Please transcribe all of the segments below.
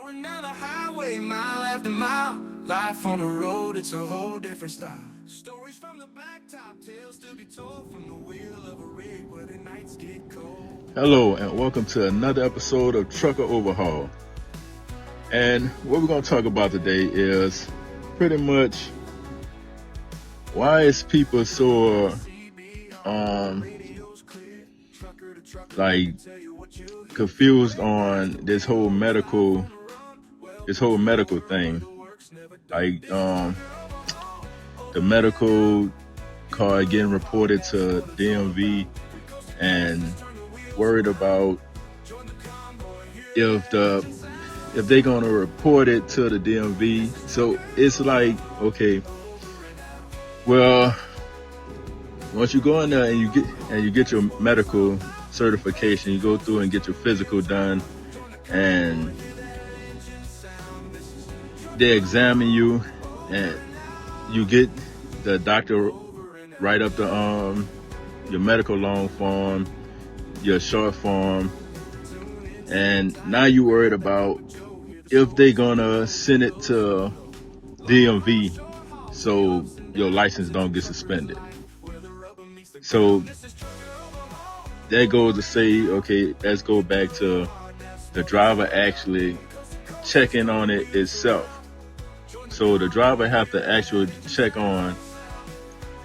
Going down the highway, mile after mile. Life on the road, it's a whole different style. Stories from the blacktop, tales to be told from the wheel of a rig where the nights get cold. Hello, and welcome to another episode of Trucker Overhaul. And what we're going to talk about today is pretty much why is people so confused on this whole medical thing, like the medical card getting reported to DMV and worried about if they're gonna report it to the DMV. So it's like, okay, well, once you go in there and you get your medical certification, you go through and get your physical done, and they examine you, and you get the doctor write up the your medical long form, your short form, and now you worried about if they gonna send it to DMV so your license don't get suspended. So that goes to say, okay, let's go back to the driver actually checking on it itself. So the driver have to actually check on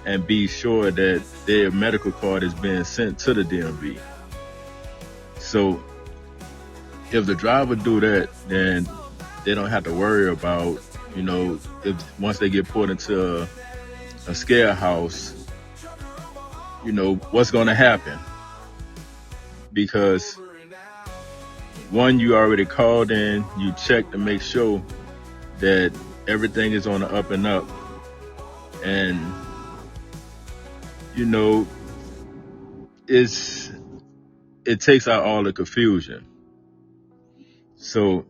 and be sure that their medical card is being sent to the DMV. So if the driver do that, then they don't have to worry about, if once they get put into a scare house, what's going to happen. Because one, you already called in, you checked to make sure that everything is on the up and up. And, it takes out all the confusion. So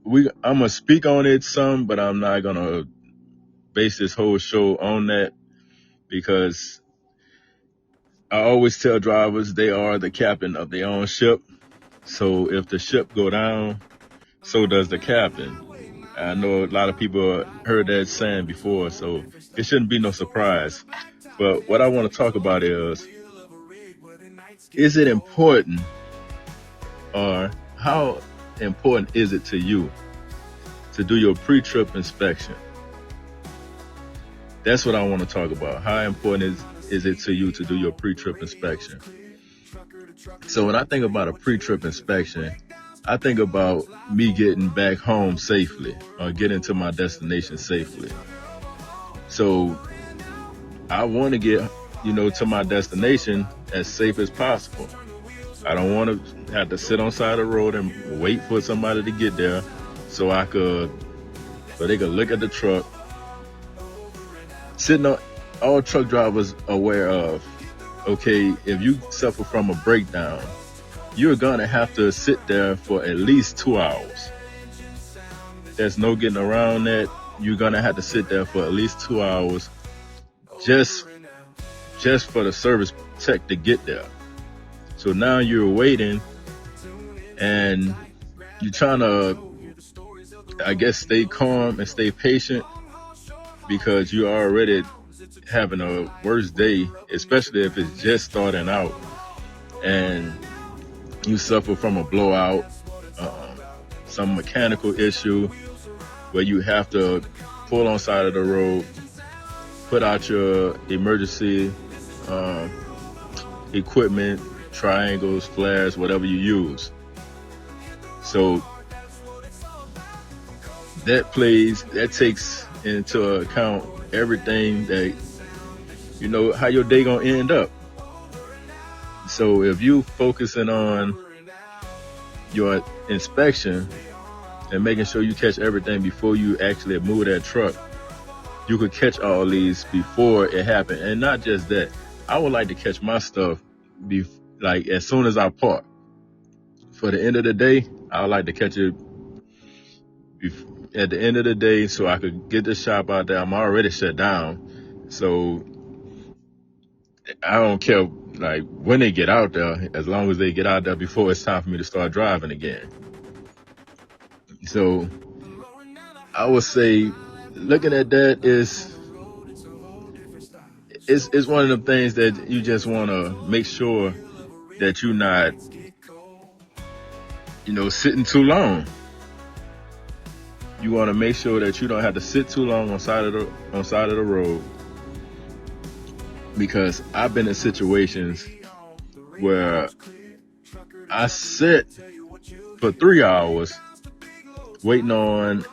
I'm gonna speak on it some, but I'm not gonna base this whole show on that, because I always tell drivers they are the captain of their own ship. So if the ship go down, so does the captain. I know a lot of people heard that saying before, so it shouldn't be no surprise. But what I want to talk about is it important, or how important is it to you to do your pre-trip inspection? That's what I want to talk about. How important is it to you to do your pre-trip inspection? So when I think about a pre-trip inspection, I think about me getting back home safely or getting to my destination safely. So I want to get, to my destination as safe as possible. I don't want to have to sit on the side of the road and wait for somebody to get there so they could look at the truck. All truck drivers aware of, okay, if you suffer from a breakdown, you're gonna have to sit there for at least 2 hours. There's no getting around that. You're gonna have to sit there for at least 2 hours just for the service tech to get there. So now you're waiting and you're trying to, I guess, stay calm and stay patient, because you're already having a worse day, especially if it's just starting out and you suffer from a blowout, some mechanical issue where you have to pull on side of the road, put out your emergency equipment, triangles, flares, whatever you use. So that takes into account everything that, how your day gonna end up. So if you focusing on your inspection and making sure you catch everything before you actually move that truck, you could catch all these before it happened. And not just that, I would like to catch my stuff as soon as I park. For the end of the day, I would like to catch it at the end of the day so I could get the shop out there. I'm already shut down, so I don't care when they get out there, as long as they get out there before it's time for me to start driving again. So I would say looking at that is it's one of the things that you just want to make sure that you're not, sitting too long. You want to make sure that you don't have to sit too long on side of the road, because I've been in situations where I sit for 3 hours waiting on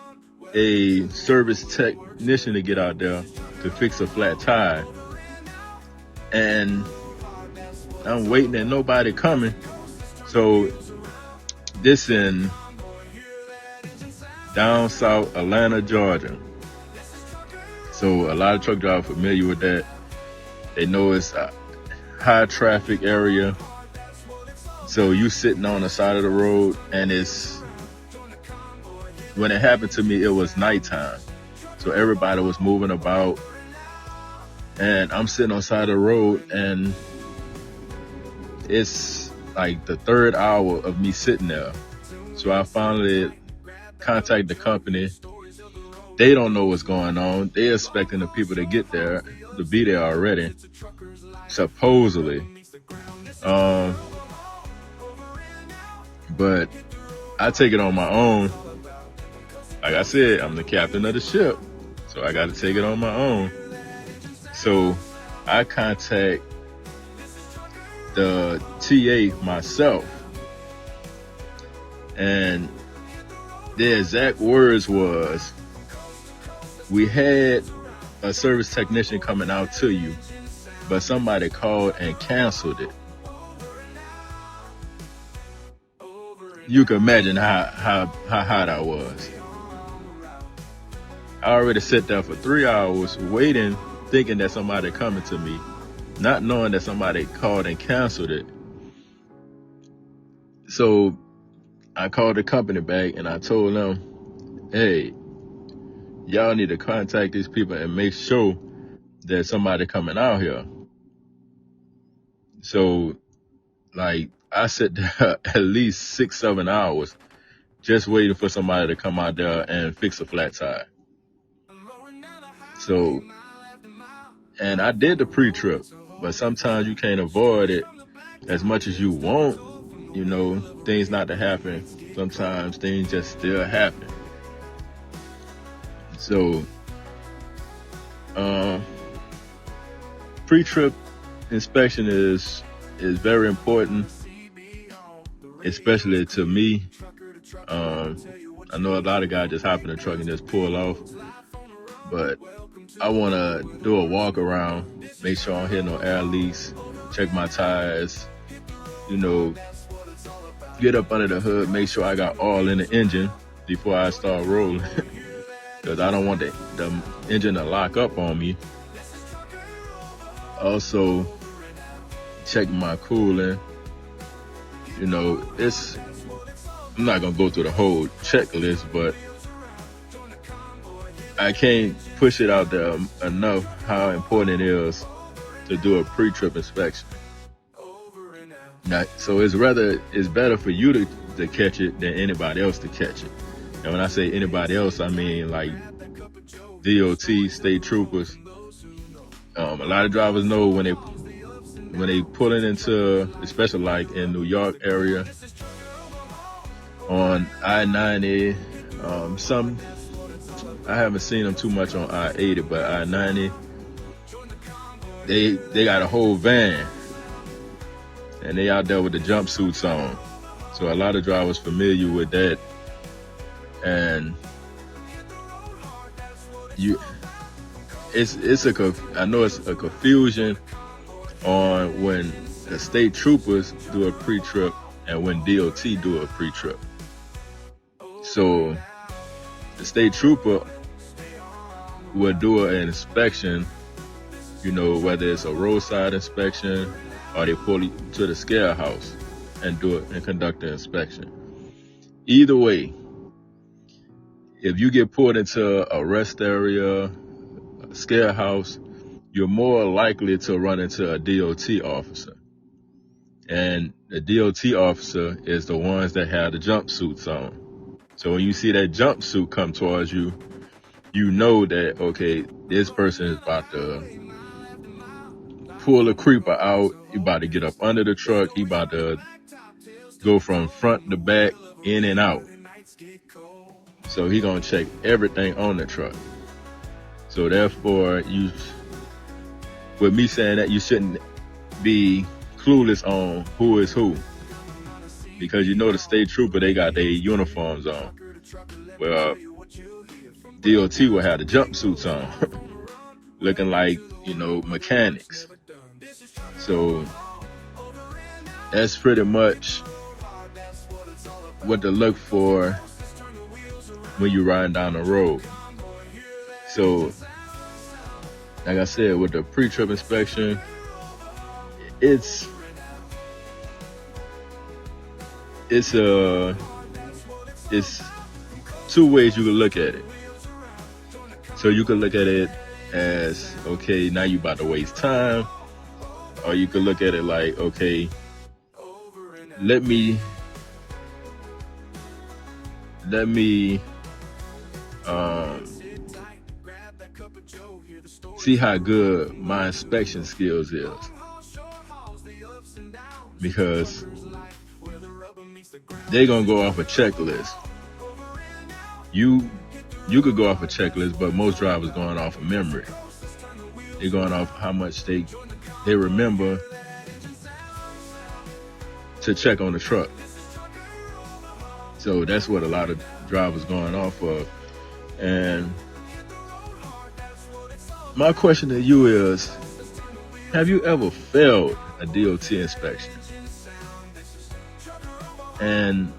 a service technician to get out there to fix a flat tire, and I'm waiting and nobody coming. So this in down south Atlanta, Georgia. So a lot of truck drivers are familiar with that. They know it's a high traffic area. So you sitting on the side of the road, and when it happened to me, it was nighttime. So everybody was moving about, and I'm sitting on the side of the road, and it's like the 3rd hour of me sitting there. So I finally contact the company. They don't know what's going on. They're expecting the people to get there, to be there already, supposedly. But I take it on my own. Like I said, I'm the captain of the ship, so I got to take it on my own. So I contact the TA myself, and the exact words was, "We had a service technician coming out to you, but somebody called and canceled it." You can imagine how hot I was. I already sat there for 3 hours waiting, thinking that somebody coming to me, not knowing that somebody called and canceled it. So I called the company back and I told them, "Hey, y'all need to contact these people and make sure that somebody coming out here." So like I sat there at least 6-7 hours just waiting for somebody to come out there and fix a flat tire. So, and I did the pre-trip, but sometimes you can't avoid it as much as you want, things not to happen. Sometimes things just still happen. So, pre-trip inspection is very important, especially to me. I know a lot of guys just hop in the truck and just pull off, but I want to do a walk around, make sure I don't hit no air leaks, check my tires, get up under the hood, make sure I got oil in the engine before I start rolling, because I don't want the engine to lock up on me. Also, check my coolant. I'm not going to go through the whole checklist, but I can't push it out there enough how important it is to do a pre-trip inspection. Now, so it's better for you to catch it than anybody else to catch it. And when I say anybody else, I mean like DOT, state troopers. A lot of drivers know when they pulling into, especially like in New York area on I-90, I haven't seen them too much on I-80, but I-90, they got a whole van and they out there with the jumpsuits on. So a lot of drivers familiar with that, and I know it's a confusion on when the state troopers do a pre-trip and when DOT do a pre-trip. So the state trooper will do an inspection, whether it's a roadside inspection or they pull you to the scale house and conduct the inspection. Either way, if you get pulled into a rest area, a scale house, you're more likely to run into a DOT officer. And the DOT officer is the ones that have the jumpsuits on. So when you see that jumpsuit come towards you, you know that, okay, this person is about to pull a creeper out. He about to get up under the truck. He about to go from front to back, in and out. So he gonna check everything on the truck. So therefore, with me saying that, you shouldn't be clueless on who is who, because you know the state trooper, they got their uniforms on. Well, DOT will have the jumpsuits on, looking like, mechanics. So that's pretty much what to look for when you're riding down the road. So, like I said, with the pre-trip inspection, it's two ways you can look at it. So you can look at it as, okay, now you about to waste time, or you can look at it like, okay, let me see how good my inspection skills is, because they're gonna go off a checklist. You could go off a checklist, but most drivers going off of memory. They're going off how much they remember to check on the truck. So that's what a lot of drivers going off of. And my question to you is, have you ever failed a DOT inspection? And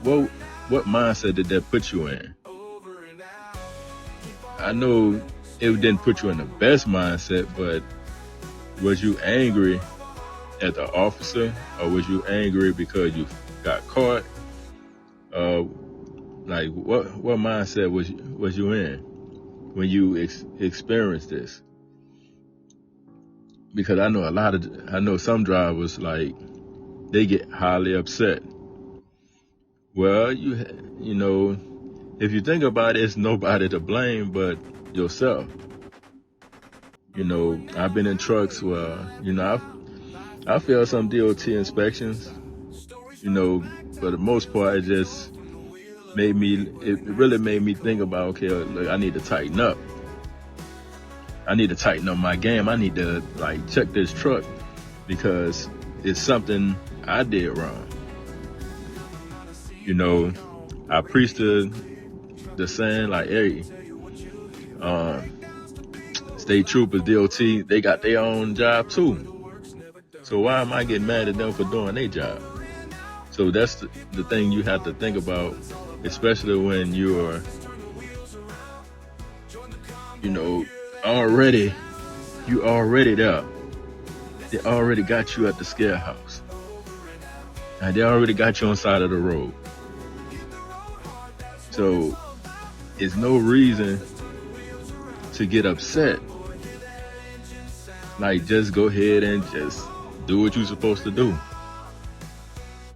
what mindset did that put you in? I know it didn't put you in the best mindset, but was you angry at the officer, or was you angry because you got caught? Like what mindset was you in when you experienced this? Because I know some drivers, like, they get highly upset. Well, you know, if you think about it, it's nobody to blame but yourself. I've been in trucks where, I failed some DOT inspections. For the most part, it just really made me think about, okay, look, I need to tighten up. I need to tighten up my game. I need to, check this truck, because it's something I did wrong. I preached the saying, like, hey, state troopers, DOT, they got their own job too. So why am I getting mad at them for doing their job? So that's the thing you have to think about, especially when you're, already there. They already got you at the scare house. And they already got you on the side of the road. So it's no reason to get upset. Like, just go ahead and just do what you're supposed to do,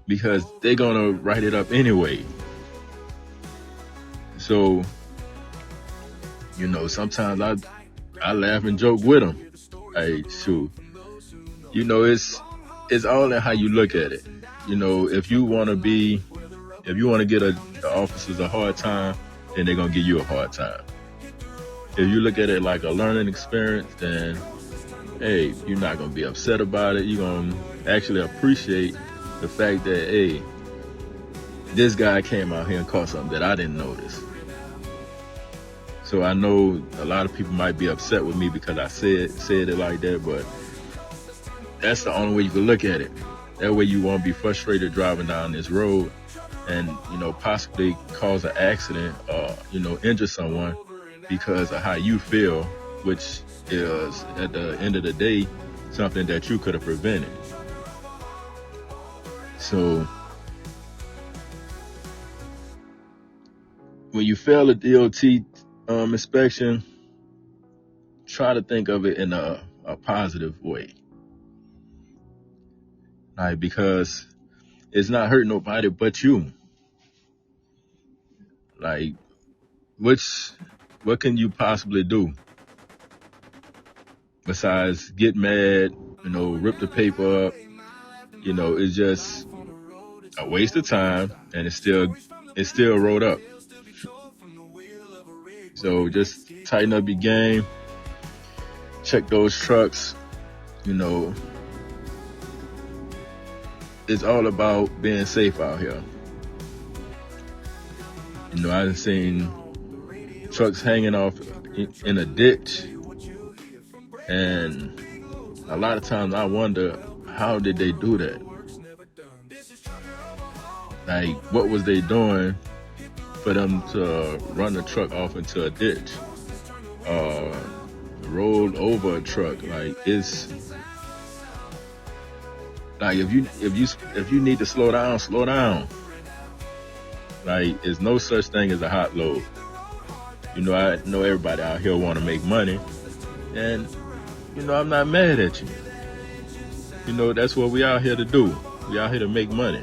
because they're gonna write it up anyway. So, sometimes I laugh and joke with them. Hey, shoot. It's all in how you look at it. If you want to get the officers a hard time, then they're gonna give you a hard time. If you look at it like a learning experience, then hey, you're not gonna be upset about it. You're gonna actually appreciate the fact that, hey, this guy came out here and caught something that I didn't notice. So I know a lot of people might be upset with me because I said it like that, but that's the only way you can look at it. That way you won't be frustrated driving down this road and, possibly cause an accident or, injure someone because of how you feel, which is, at the end of the day, something that you could have prevented. So when you fail a DOT inspection, try to think of it in a positive way. Because it's not hurting nobody but you. Like, what can you possibly do besides get mad, rip the paper up? It's just a waste of time, and it's still rolled up. So just tighten up your game, check those trucks. It's all about being safe out here. I've seen trucks hanging off in a ditch, and a lot of times I wonder, how did they do that? Like, what was they doing for them to run the truck off into a ditch? Rolled over a truck. Like, it's like, if you need to slow down, slow down. Like, there's no such thing as a hot load. I know everybody out here want to make money, and I'm not mad at you. That's what we out here to do. We out here to make money,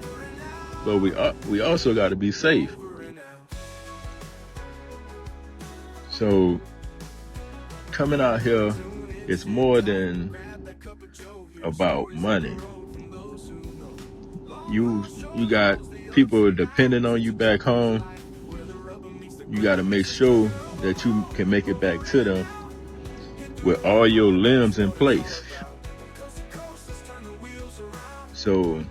but we also got to be safe. So coming out here, it's more than about money. You got people depending on you back home. You got to make sure that you can make it back to them with all your limbs in place. So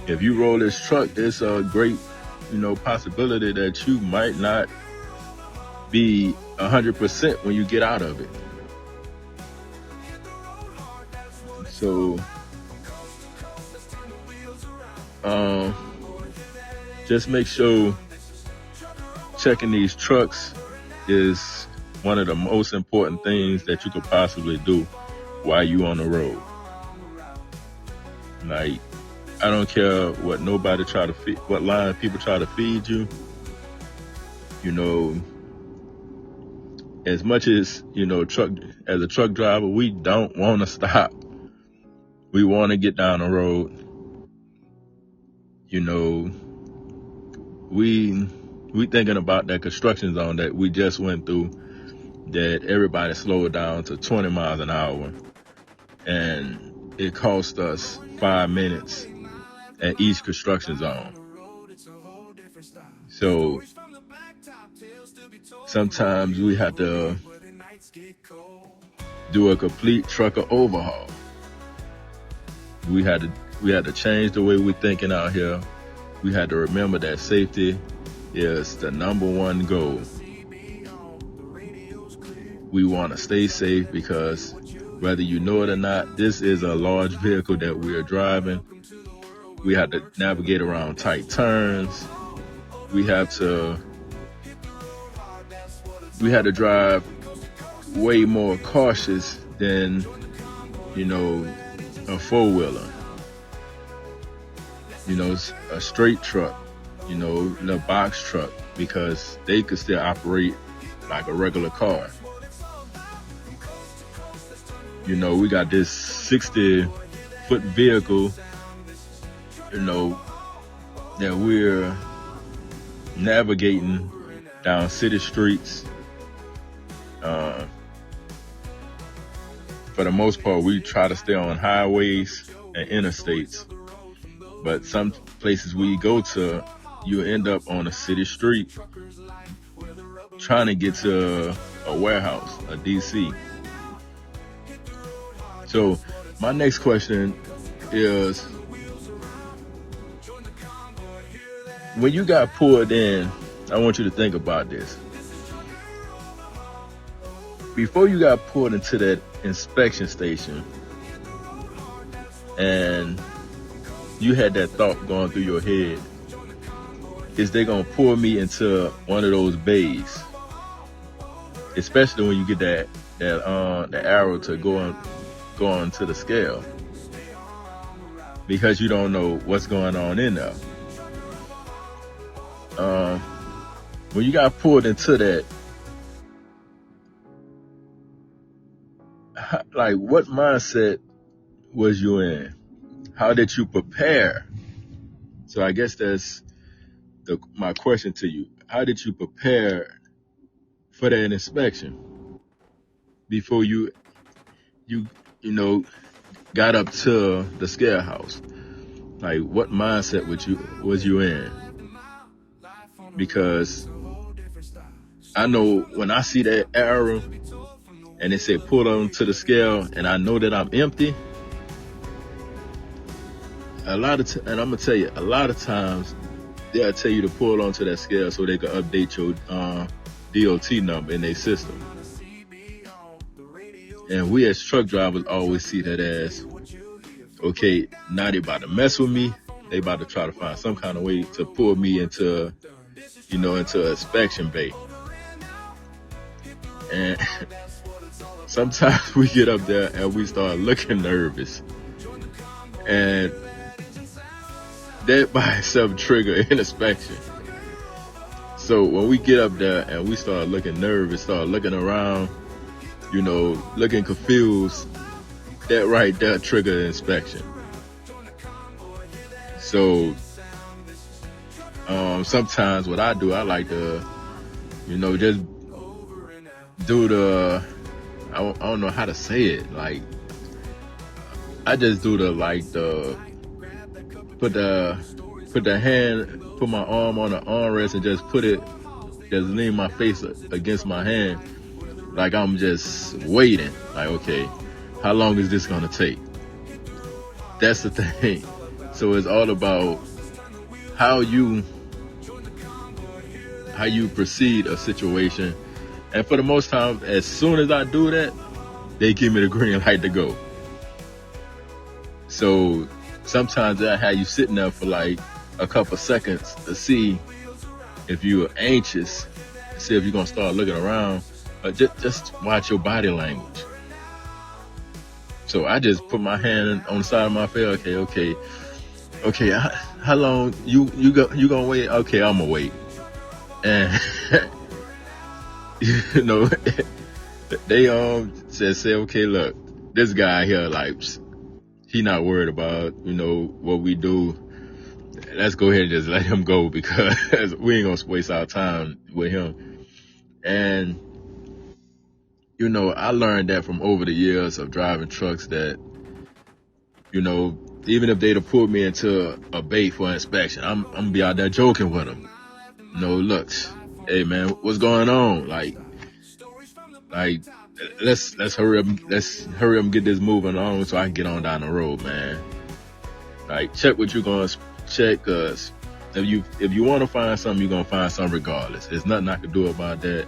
if you roll this truck, it's a great, possibility that you might not be 100% when you get out of it. So, just make sure checking these trucks is one of the most important things that you could possibly do while you on the road. Like, I don't care what nobody what line people try to feed you. As much as, as a truck driver, we don't want to stop. We want to get down the road. We thinking about that construction zone that we just went through, that everybody slowed down to 20 miles an hour. And it cost us 5 minutes at each construction zone. So sometimes we have to do a complete trucker overhaul. We had to change the way we're thinking out here. We had to remember that safety is the number one goal. We want to stay safe because whether you know it or not, this is a large vehicle that we are driving. We have to navigate around tight turns. We had to drive way more cautious than, a four-wheeler. A straight truck, the box truck, because they could still operate like a regular car. We got this 60-foot vehicle, that we're navigating down city streets. For the most part, we try to stay on highways and interstates. But some places we go to, you end up on a city street trying to get to a warehouse, a DC. So my next question is, when you got pulled in, I want you to think about this. Before you got pulled into that inspection station and you had that thought going through your head, is they gonna pull me into one of those bays? Especially when you get that arrow to go on to the scale, because you don't know what's going on in there. When you got pulled into that, like, what mindset was you in? How did you prepare? So I guess that's my question to you: how did you prepare for that inspection before you you know got up to the scale house? Like, what mindset was you in? Because I know when I see that arrow and it said pull on to the scale, and I know that I'm empty, and I'm gonna tell you, a lot of times they'll tell you to pull onto that scale so they can update your DOT number in their system. And we as truck drivers always see that as, okay, now they about to mess with me. They about to try to find some kind of way to pull me into an inspection bay. And sometimes we get up there and we start looking nervous. And that by itself trigger an inspection. So when we get up there and we start looking nervous, start looking around, looking confused, that right there trigger an inspection. So sometimes what I do, I like to, just do I don't know how to say it. Like, I just do put my arm on the armrest and just lean my face against my hand. Like I'm just waiting. Like, okay, how long is this gonna take? That's the thing. So it's all about how you proceed a situation. And for the most time, as soon as I do that, they give me the green light to go. So sometimes I have you sitting there for like a couple seconds to see if you're anxious, see if you're gonna start looking around, but just watch your body language. So I just put my hand on the side of my face. Okay. How long you gonna wait? Okay, I'm gonna wait. And they say, okay, look, this guy here, like, he not worried about what we do. Let's go ahead and just let him go, because we ain't gonna waste our time with him. And I learned that from over the years of driving trucks that even if they'd have pulled me into a bay for inspection, I'm gonna be out there joking with them. Look, hey man, what's going on? Like let's hurry up and get this moving on so I can get on down the road, man. Like, check what you're gonna check, cause if you want to find something, you're gonna find something regardless. There's nothing I can do about that.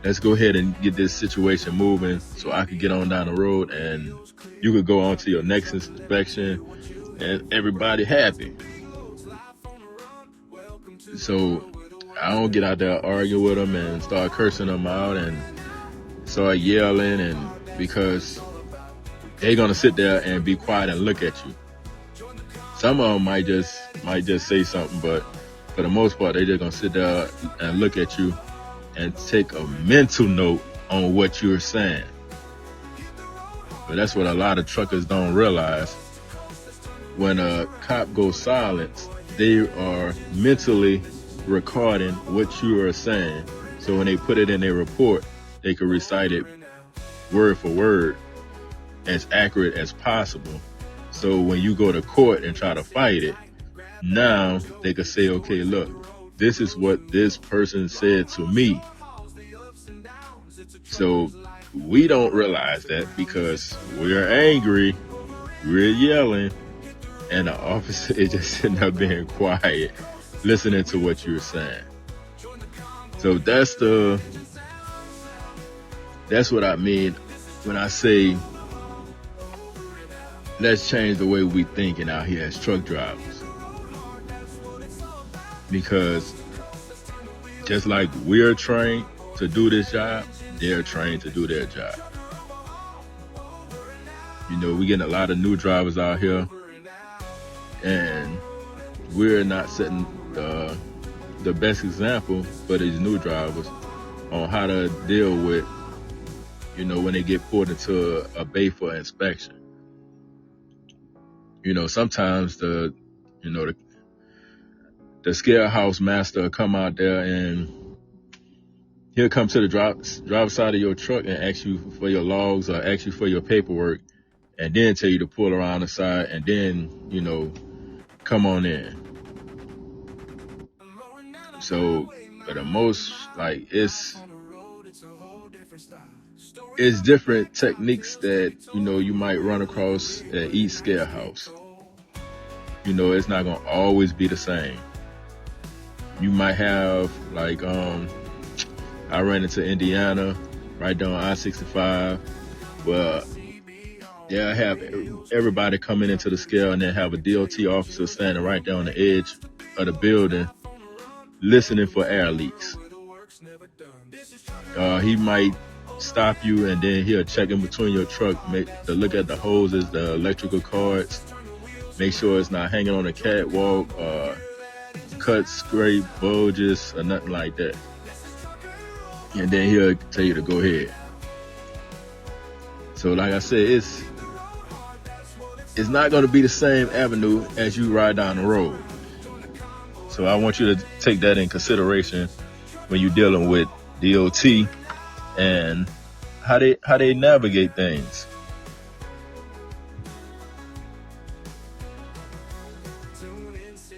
Let's go ahead and get this situation moving so I can get on down the road and you could go on to your next inspection and everybody happy. So I don't get out there arguing with them and start cursing them out and start yelling, and because they're gonna sit there and be quiet and look at you. Some of them might just say something, but for the most part, they're just gonna sit there and look at you and take a mental note on what you're saying. But that's what a lot of truckers don't realize. When a cop goes silent, they are mentally recording what you are saying. So when they put it in their report, they can recite it word for word as accurate as possible. So when you go to court and try to fight it, now they can say, okay, look, this is what this person said to me. So we don't realize that because we're angry, we're yelling, and the officer is just sitting there being quiet, listening to what you're saying. So that's what I mean when I say let's change the way we thinking out here as truck drivers. Because just like we're trained to do this job, they're trained to do their job. We're getting a lot of new drivers out here, and we're not setting the best example for these new drivers on how to deal with, when they get pulled into a bay for inspection. Sometimes the the scale house master will come out there and he'll come to the driver's side of your truck and ask you for your logs or ask you for your paperwork, and then tell you to pull around the side and then, come on in. So for the most, like, it's different techniques that, you might run across at each scale house. It's not going to always be the same. You might have, like, I ran into Indiana, right down I-65. Well, I have everybody coming into the scale and then have a DOT officer standing right there on the edge of the building listening for air leaks. He might stop you and then he'll check in between your truck, to look at the hoses, the electrical cords, make sure it's not hanging on the catwalk, cuts, scrape, bulges, or nothing like that. And then he'll tell you to go ahead. So like I said, it's not going to be the same avenue as you ride down the road. So I want you to take that in consideration when you're dealing with DOT and how they navigate things.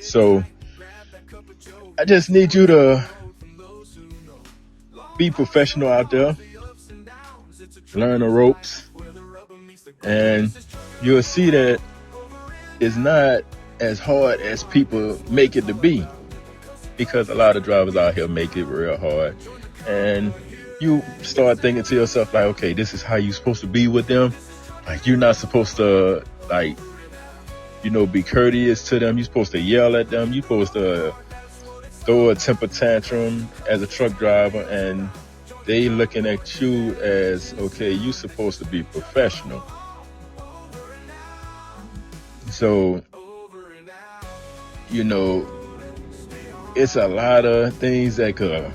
So I just need you to be professional out there, learn the ropes, and you'll see that it's not as hard as people make it to be, because a lot of drivers out here make it real hard. And you start thinking to yourself, like, okay, this is how you're supposed to be with them. Like, you're not supposed to, like, be courteous to them. You're supposed to yell at them. You're supposed to throw a temper tantrum as a truck driver, and they looking at you as, okay, you're supposed to be professional. So, it's a lot of things that could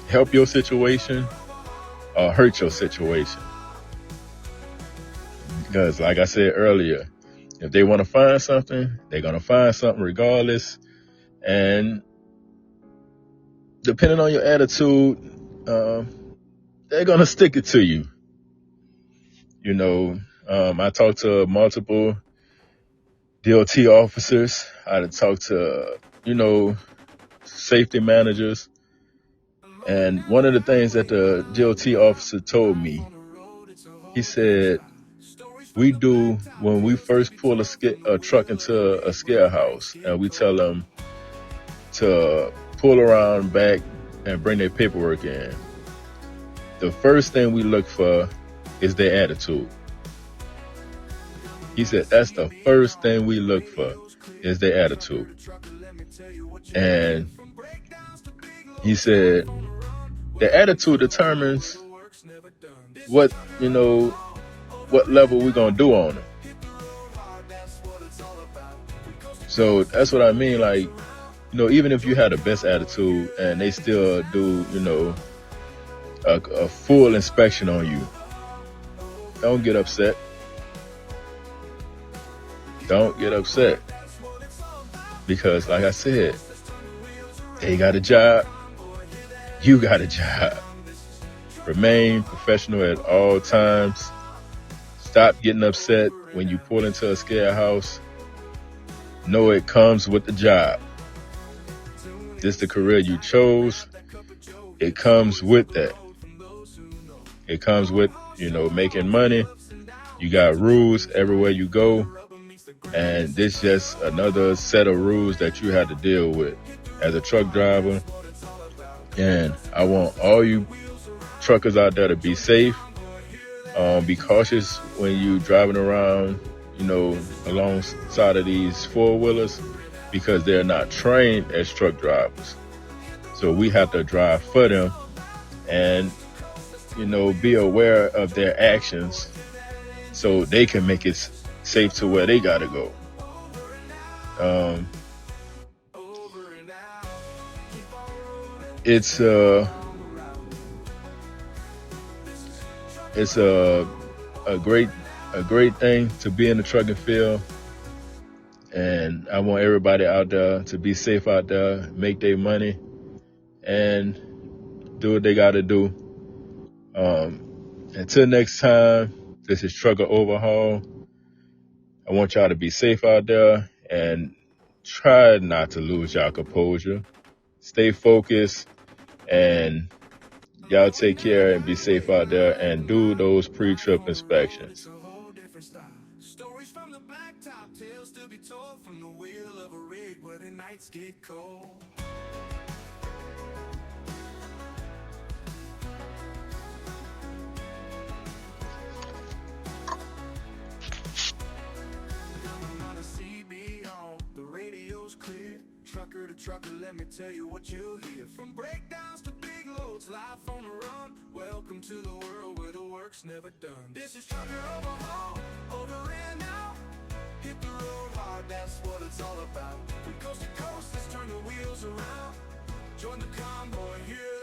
help your situation or hurt your situation. Because like I said earlier, if they want to find something, they're going to find something regardless. And depending on your attitude, they're going to stick it to you. I talked to multiple DOT officers. I talked to, safety managers. And one of the things that the DOT officer told me, he said, we do, when we first pull a truck into a scale house, and we tell them to pull around back and bring their paperwork in, the first thing we look for is their attitude. He said, that's the first thing we look for, is their attitude. And he said, the attitude determines what level we're going to do on them. So that's what I mean. Like, even if you had the best attitude and they still do, a full inspection on you, don't get upset. Don't get upset. Because like I said, they got a job. You got a job. Remain professional at all times. Stop getting upset when you pull into a scale house. Know it comes with the job. This is the career you chose. It comes with that. It comes with, making money. You got rules everywhere you go. And this is just another set of rules that you have to deal with as a truck driver. And I want all you truckers out there to be safe. Be cautious when you driving around, alongside of these four-wheelers, because they're not trained as truck drivers. So we have to drive for them and, be aware of their actions so they can make it safe to where they got to go. It's a great thing to be in the trucking field. And I want everybody out there to be safe out there, make their money, and do what they got to do. Until next time, this is Trucker Overhaul. I want y'all to be safe out there and try not to lose y'all composure. Stay focused, and y'all take care and be safe out there and do those pre-trip inspections. Stories from the blacktop, tales to be told from the wheel of a rig where the nights get cold. Coming on a CBO, the radio's clear. Trucker to trucker, let me tell you what you'll hear. From breakdowns to big loads, life on the run. Welcome to the world where the work's never done. This is Trucker Overhaul, over and out. Hit the road hard, that's what it's all about. From coast to coast, let's turn the wheels around. Join the convoy, here